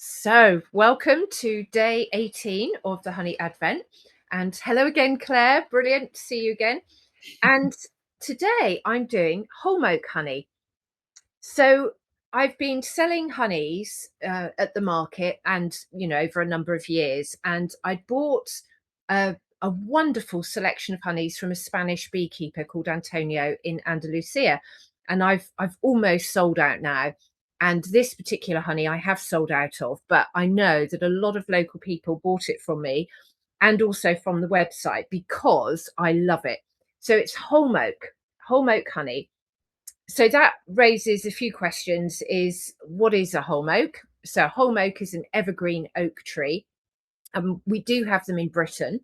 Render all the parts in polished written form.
So, welcome to day 18 of the Honey Advent. And hello again, Claire. Brilliant to see you again. And today I'm doing Holm Oak honey. So, I've been selling honeys at the market and, over a number of years. And I bought a wonderful selection of honeys from a Spanish beekeeper called Antonio in Andalusia. And I've almost sold out now. And this particular honey I have sold out of, but I know that a lot of local people bought it from me and also from the website because I love it. So it's Holm Oak honey. So that raises a few questions. Is what is a holm oak? So holm oak is an evergreen oak tree. We do have them in Britain.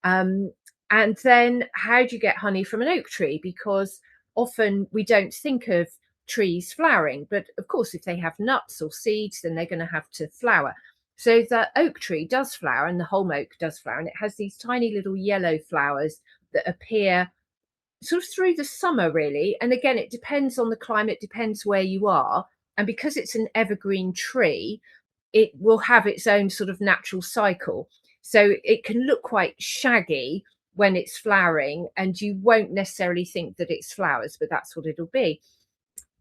Um, and then how do you get honey from an oak tree? Because often we don't think of trees flowering, but of course, if they have nuts or seeds, then they're going to have to flower. So the oak tree does flower and the holm oak does flower, and it has these tiny little yellow flowers that appear sort of through the summer, really. And again, it depends on the climate, depends where you are. And because it's an evergreen tree, it will have its own sort of natural cycle. So it can look quite shaggy when it's flowering, and you won't necessarily think that it's flowers, but that's what it'll be.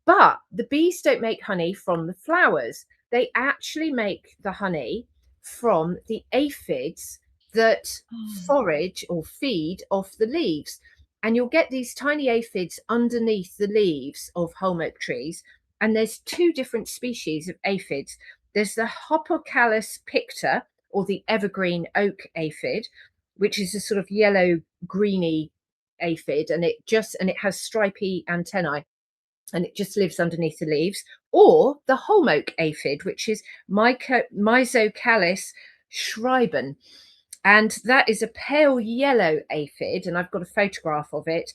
But the bees don't make honey from the flowers. They actually make the honey from the aphids that Oh, forage or feed off the leaves. And you'll get these tiny aphids underneath the leaves of holm oak trees. And there's two different species of aphids. There's the Hopocallis picta, or the evergreen oak aphid, which is a sort of yellow greeny aphid, and it has stripy antennae and it just lives underneath the leaves, or the holm oak aphid, which is Myzocallis schreiben. And that is a pale yellow aphid, and I've got a photograph of it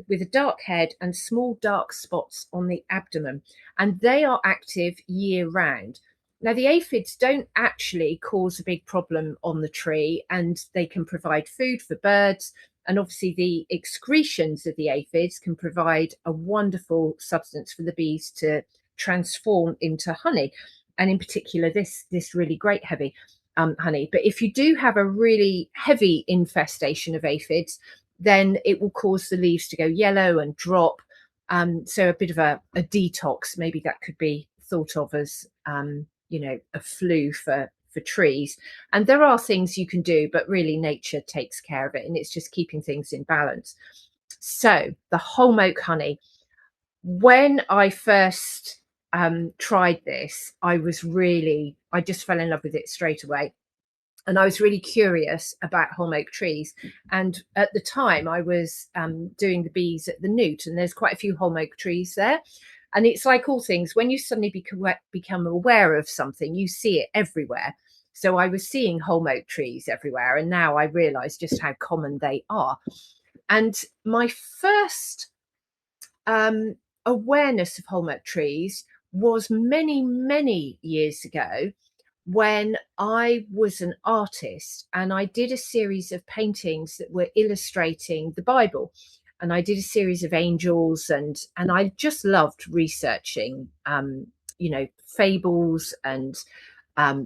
with a dark head and small dark spots on the abdomen. And they are active year round. Now, the aphids don't actually cause a big problem on the tree, and they can provide food for birds, and obviously, the excretions of the aphids can provide a wonderful substance for the bees to transform into honey. And in particular, this really great heavy honey. But if you do have a really heavy infestation of aphids, then it will cause the leaves to go yellow and drop. So a bit of a detox, maybe that could be thought of as a flu for trees. And there are things you can do, but really nature takes care of it, and it's just keeping things in balance. So the holm oak honey, when I first tried this, I just fell in love with it straight away. And I was really curious about holm oak trees. And at the time, I was doing the bees at the Newt, and there's quite a few holm oak trees there. And it's like all things, when you suddenly become aware of something, you see it everywhere. So I was seeing holm oak trees everywhere, and now I realize just how common they are. And my first um, awareness of holm oak trees was many, many years ago when I was an artist and I did a series of paintings that were illustrating the Bible. And I did a series of angels, and I just loved researching, fables and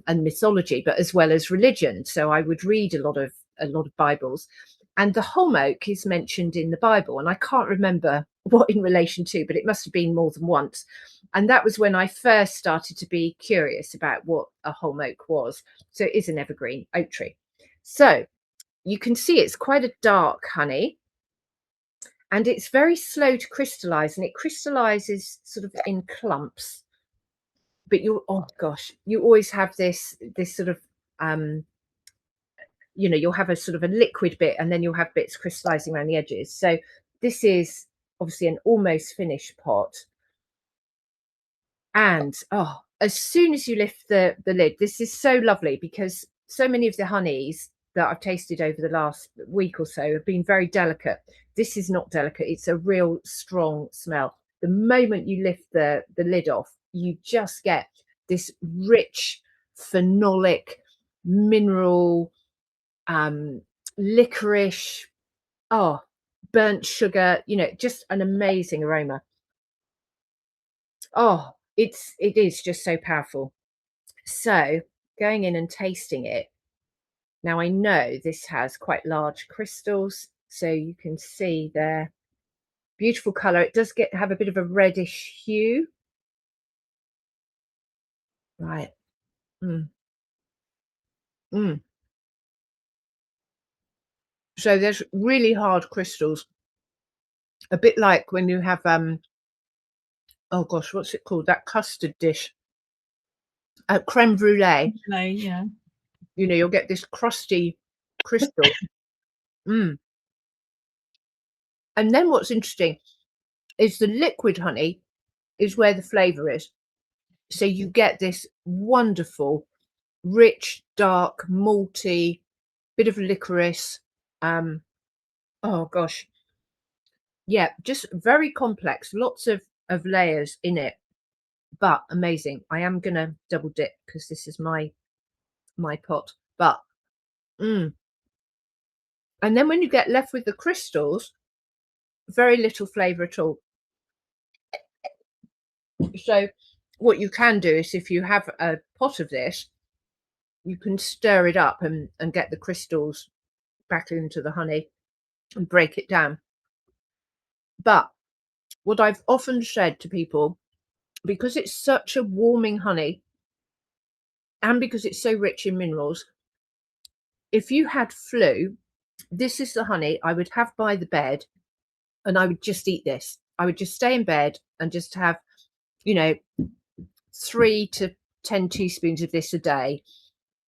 mythology, but as well as religion. So I would read a lot of Bibles, and the holm oak is mentioned in the Bible, and I can't remember what in relation to, but it must have been more than once. And that was when I first started to be curious about what a holm oak was. So it is an evergreen oak tree. So you can see it's quite a dark honey, and it's very slow to crystallize, and it crystallizes sort of in clumps. But oh gosh, you always have this sort of um you'll have a sort of a liquid bit, and then you'll have bits crystallizing around the edges. So this is obviously an almost finished pot. And oh, as soon as you lift the lid, this is so lovely because so many of the honeys that I've tasted over the last week or so have been very delicate. This is not delicate, it's a real strong smell. The moment you lift the lid off, you just get this rich phenolic mineral, um, licorice, oh, burnt sugar, just an amazing aroma. Oh, it is just so powerful. So going in and tasting it. Now I know this has quite large crystals, so you can see their beautiful colour. It does have a bit of a reddish hue. Right. Mm, mm. So there's really hard crystals, a bit like when you have oh gosh, what's it called? That custard dish, creme brulee. Yeah. You know, you'll get this crusty crystal. Mm. And then what's interesting is the liquid honey is where the flavour is. So you get this wonderful, rich, dark, malty, bit of licorice. Oh gosh, yeah, just very complex, lots of layers in it, but amazing. I am gonna double dip because this is my pot. But mm. And then when you get left with the crystals, very little flavour at all. So what you can do is if you have a pot of this, you can stir it up and get the crystals back into the honey and break it down. But what I've often said to people, because it's such a warming honey and because it's so rich in minerals, if you had flu, this is the honey I would have by the bed and I would just eat this. I would just stay in bed and just have, you know, 3 to 10 teaspoons of this a day.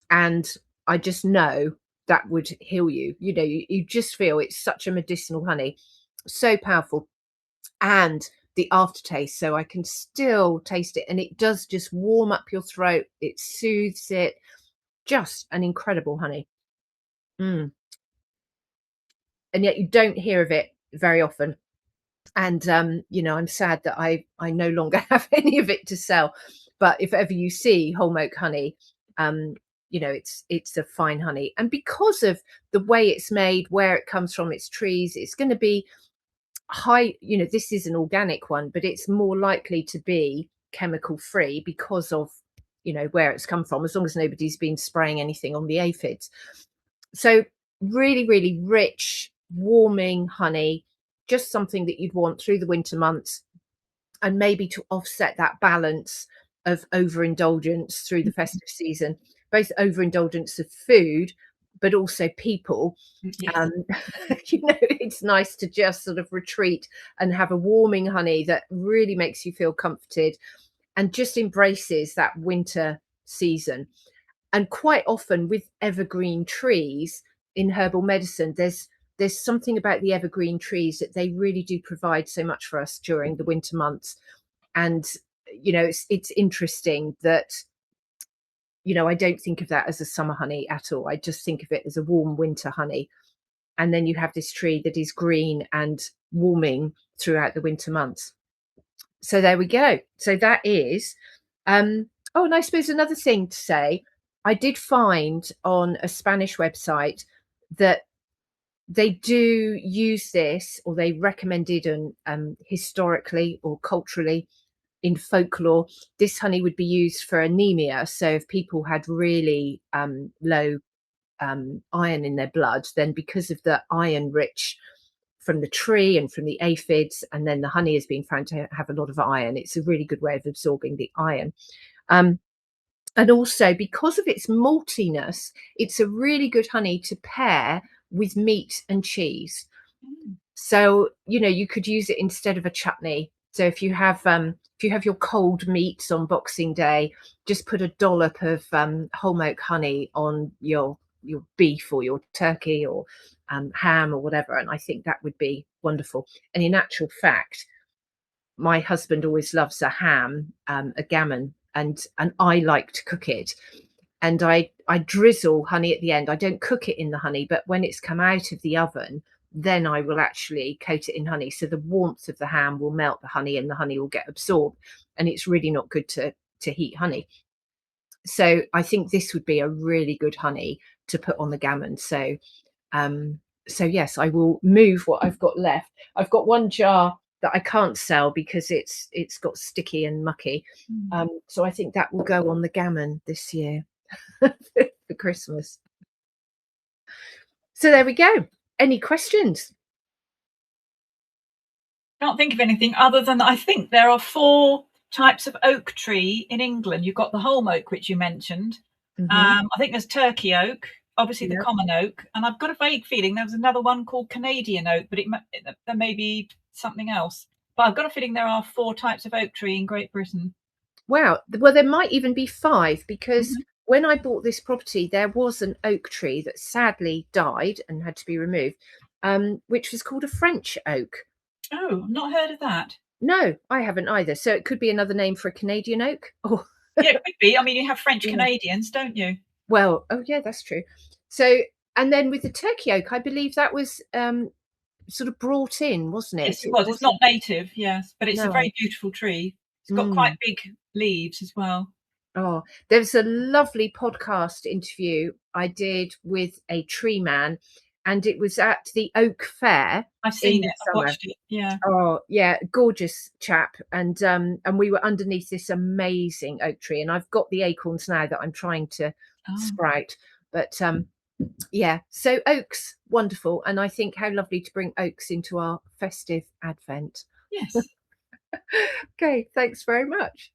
And I just know that would heal you. You know, you just feel it's such a medicinal honey, so powerful. And the aftertaste, so I can still taste it, and it does just warm up your throat. It soothes it. Just an incredible honey. Mm. And yet you don't hear of it very often. And you know, I'm sad that I no longer have any of it to sell. But if ever you see Holm Oak honey, um, you know, it's a fine honey. And because of the way it's made, where it comes from, its trees, it's going to be high. You know, this is an organic one, but it's more likely to be chemical free because of, you know, where it's come from, as long as nobody's been spraying anything on the aphids. So really, really rich, warming honey, just something that you'd want through the winter months, and maybe to offset that balance of overindulgence through the festive season, both overindulgence of food, but also people. Yes. You know, it's nice to just sort of retreat and have a warming honey that really makes you feel comforted and just embraces that winter season. And quite often with evergreen trees in herbal medicine, there's something about the evergreen trees that they really do provide so much for us during the winter months. And you know, it's interesting that, you know, I don't think of that as a summer honey at all. I just think of it as a warm winter honey. And then you have this tree that is green and warming throughout the winter months. So there we go. So that is oh, and I suppose another thing to say, I did find on a Spanish website that they do use this, or they recommended, and historically or culturally in folklore, this honey would be used for anemia. So if people had really low iron in their blood, then because of the iron rich from the tree and from the aphids, and then the honey has been found to have a lot of iron, it's a really good way of absorbing the iron. Um, and also because of its maltiness, it's a really good honey to pair with meat and cheese. So, you know, you could use it instead of a chutney. So if you have your cold meats on Boxing Day, just put a dollop of Holm Oak honey on your beef or your turkey or ham or whatever, and I think that would be wonderful. And in actual fact, my husband always loves a ham, a gammon, and I like to cook it. And I drizzle honey at the end. I don't cook it in the honey, but when it's come out of the oven, then I will actually coat it in honey. So the warmth of the ham will melt the honey and the honey will get absorbed. And it's really not good to heat honey. So I think this would be a really good honey to put on the gammon. So so yes, I will move what I've got left. I've got one jar that I can't sell because it's got sticky and mucky. Mm. So I think that will go on the gammon this year for Christmas. So there we go. Any questions? Can't think of anything other than I think there are 4 types of oak tree in England. You've got the Holm Oak, which you mentioned. Hmm. I think there's Turkey oak, obviously the Yeah. common oak, and I've got a vague feeling there was another one called Canadian oak, but there may be something else. But I've got a feeling there are 4 types of oak tree in Great Britain. Wow. Well, there might even be 5 because Mhm. when I bought this property, there was an oak tree that sadly died and had to be removed, which was called a French oak. Oh, not heard of that. No, I haven't either. So it could be another name for a Canadian oak. Oh, Yeah, it could be. I mean, you have French yeah. Canadians, don't you? Well, oh yeah, that's true. So, and then with the turkey oak, I believe that was sort of brought in, wasn't Yes, it? it It was. It's not wasn't. native, yes, but it's a No. very beautiful tree. It's got quite Mm. big leaves as well. Oh, there's a lovely podcast interview I did with a tree man, and it was at the Oak Fair I've in seen the it. I've summer. watched it. Yeah. Oh, yeah, gorgeous chap, and we were underneath this amazing oak tree, and I've got the acorns now that I'm trying to Oh, sprout. But yeah, so oaks, wonderful, and I think how lovely to bring oaks into our festive advent. yes. Okay, thanks very much.